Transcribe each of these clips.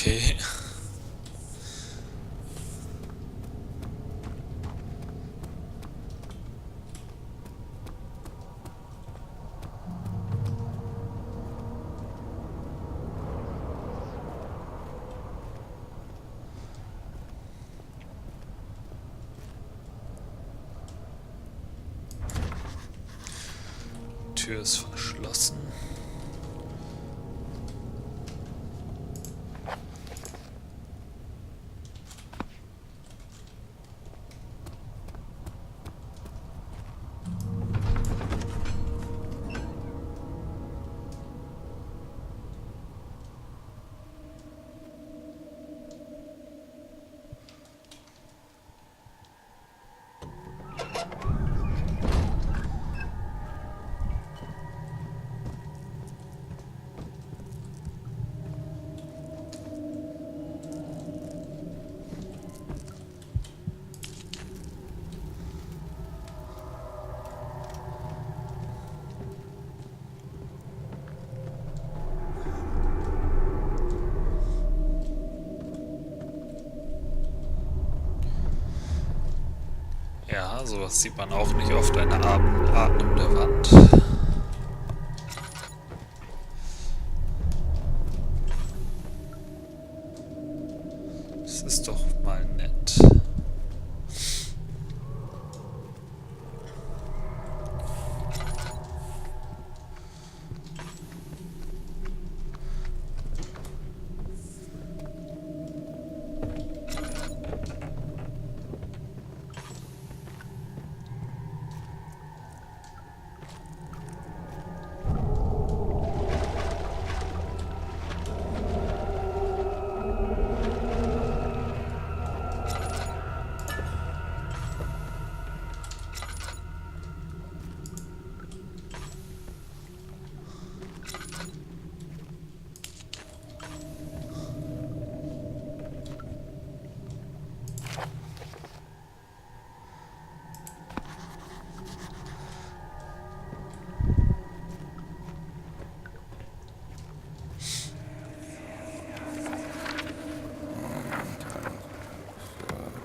Okay. Tür ist verschlossen. Ja, sowas sieht man auch nicht oft, eine atmende Wand. Das ist doch mal nett.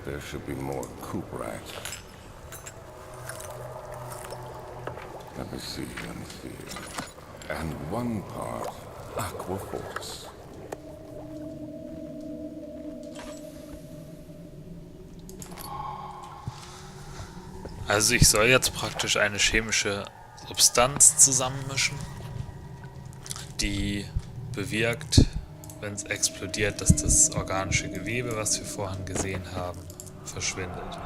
There should be more coop racks. Let me see. And one part aquaforce. Also ich soll jetzt praktisch eine chemische Substanz zusammenmischen, die bewirkt, wenn es explodiert, dass das organische Gewebe, was wir vorhin gesehen haben, verschwindet.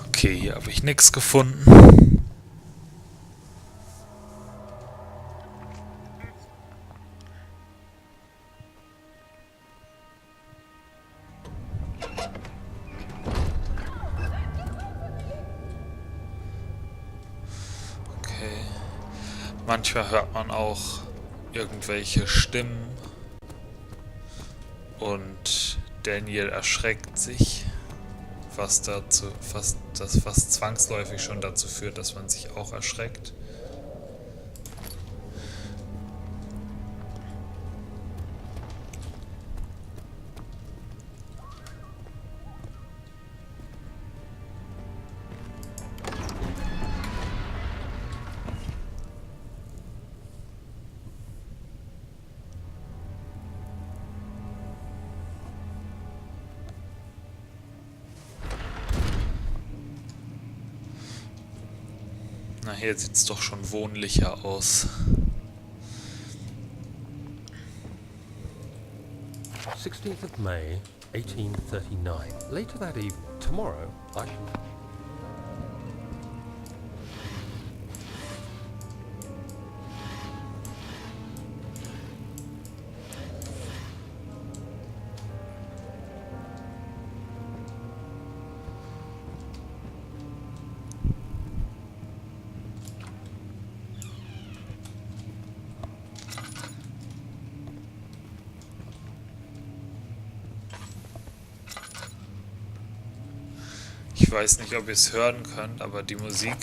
Okay, hier habe ich nichts gefunden. Okay. Manchmal hört man auch irgendwelche Stimmen und Daniel erschreckt sich, was zwangsläufig schon dazu führt, dass man sich auch erschreckt. Na, hier sieht es doch schon wohnlicher aus. 16th of May, 1839. Later that evening, tomorrow, I shall... Ich weiß nicht, ob ihr es hören könnt, aber die Musik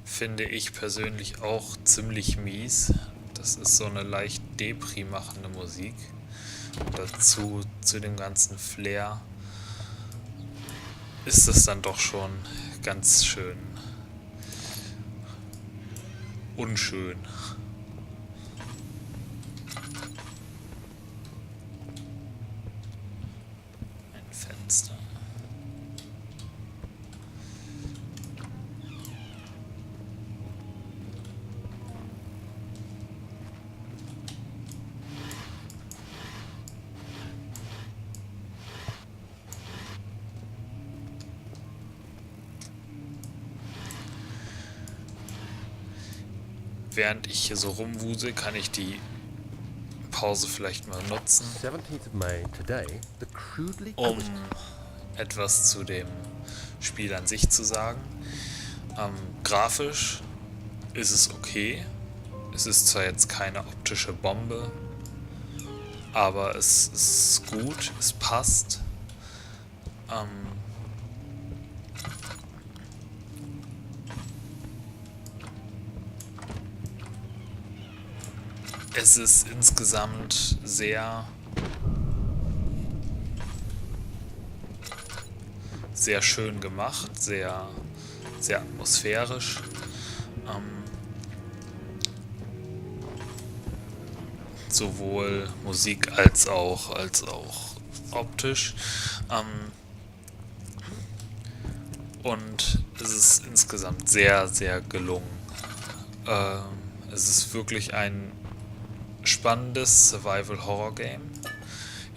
finde ich persönlich auch ziemlich mies. Das ist so eine leicht Depri machende Musik. Und dazu, zu dem ganzen Flair, ist es dann doch schon ganz schön unschön. Ein Fenster. Während ich hier so rumwusel, kann ich die Pause vielleicht mal nutzen, 17th of May, today, the crudely... um etwas zu dem Spiel an sich zu sagen. Grafisch ist es okay. Es ist zwar jetzt keine optische Bombe, aber es ist gut, es passt. Es ist insgesamt sehr schön gemacht, sehr atmosphärisch. Sowohl Musik als auch optisch. Und es ist insgesamt sehr gelungen. Es ist wirklich ein spannendes Survival-Horror-Game.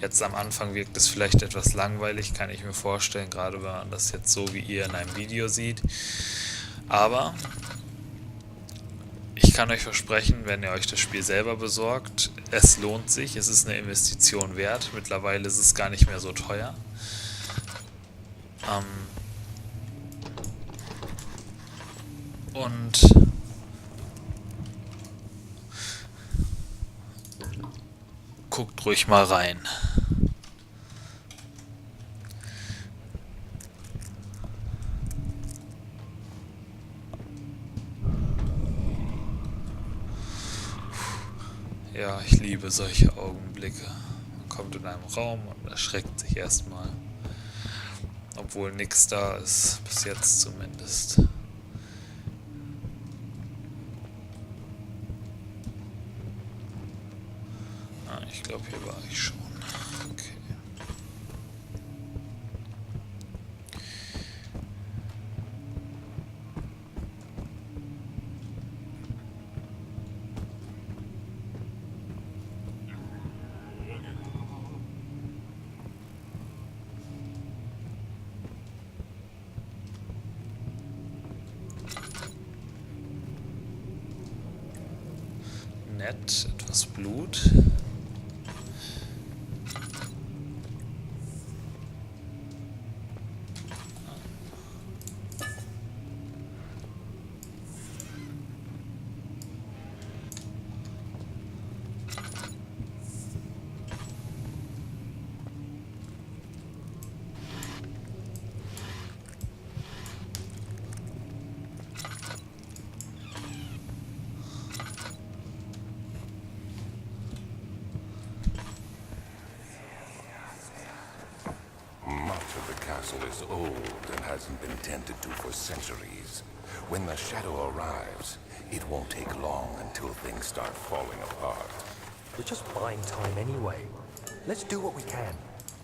Jetzt am Anfang wirkt es vielleicht etwas langweilig, kann ich mir vorstellen, gerade wenn man das jetzt so wie ihr in einem Video sieht. Aber ich kann euch versprechen, wenn ihr euch das Spiel selber besorgt, es lohnt sich, es ist eine Investition wert. Mittlerweile ist es gar nicht mehr so teuer. Und guckt ruhig mal rein. Ja, ich liebe solche Augenblicke. Man kommt in einem Raum und erschreckt sich erstmal. Obwohl nichts da ist, bis jetzt zumindest. Ich glaube, hier war ich schon. Okay. Nett, etwas Blut. Is old and hasn't been tended to for centuries. When the shadow arrives, it won't take long until things start falling apart. We're just buying time anyway. Let's do what we can.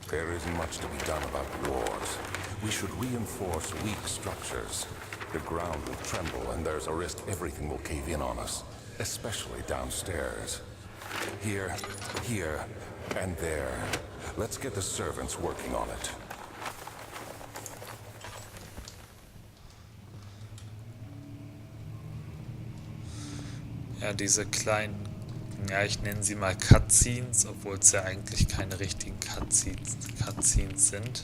There isn't much to be done about wars. We should reinforce weak structures. The ground will tremble, and there's a risk everything will cave in on us, especially downstairs. Here, and there. Let's get the servants working on it. Ja, diese kleinen, ja, ich nenne sie mal Cutscenes, obwohl es ja eigentlich keine richtigen Cutscenes sind.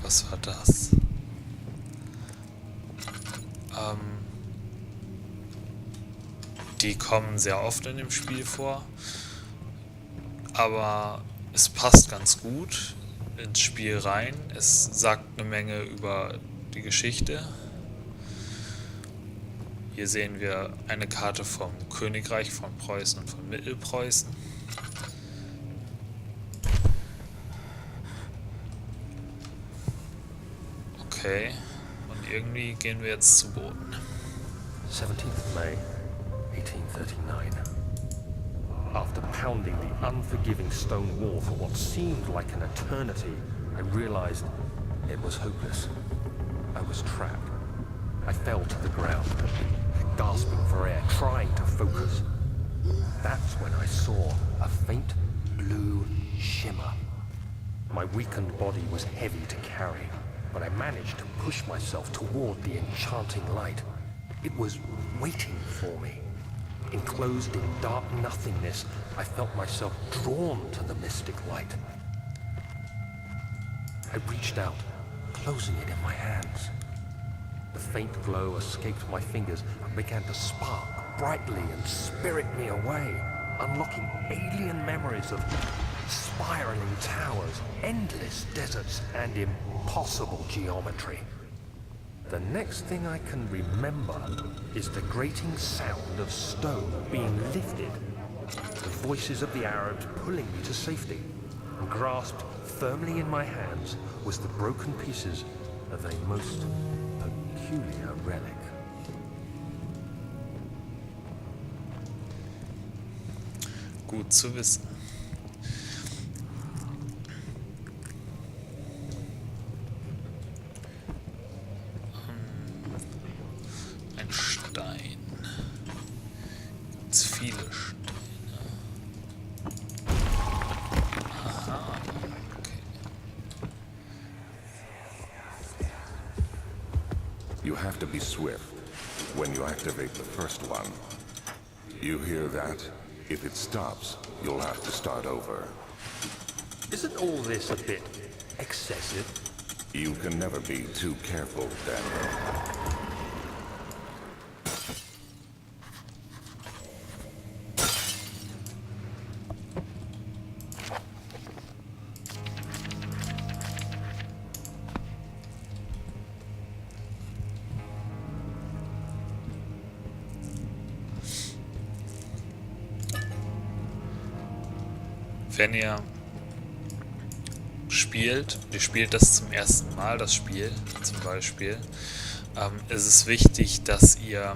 Was war das? Die kommen sehr oft in dem Spiel vor, aber es passt ganz gut ins Spiel rein. Es sagt eine Menge über die Geschichte. Hier sehen wir eine Karte vom Königreich von Preußen und von Mittelpreußen. Okay, und irgendwie gehen wir jetzt zu Boden. 17th May, 1839. After pounding the unforgiving stone wall for what seemed like an eternity, I realized it was hopeless. I was trapped. I fell to the ground, gasping for air, trying to focus. That's when I saw a faint blue shimmer. My weakened body was heavy to carry, but I managed to push myself toward the enchanting light. It was waiting for me. Enclosed in dark nothingness, I felt myself drawn to the mystic light. I reached out, closing it in my hands. The faint glow escaped my fingers and began to spark brightly and spirit me away, unlocking alien memories of spiraling towers, endless deserts, and impossible geometry. The next thing I can remember is the grating sound of stone being lifted, the voices of the Arabs pulling me to safety, and grasped firmly in my hands was the broken pieces of a most peculiar relic. Gut zu wissen. Ein Stein. Gibt's viele Steine. Aha. Okay. You have to be swift when you activate the first one. You hear that? If it stops, you'll have to start over. Isn't all this a bit excessive? You can never be too careful, Daniel. Wenn ihr spielt das zum ersten Mal, das Spiel zum Beispiel, ist es wichtig, dass ihr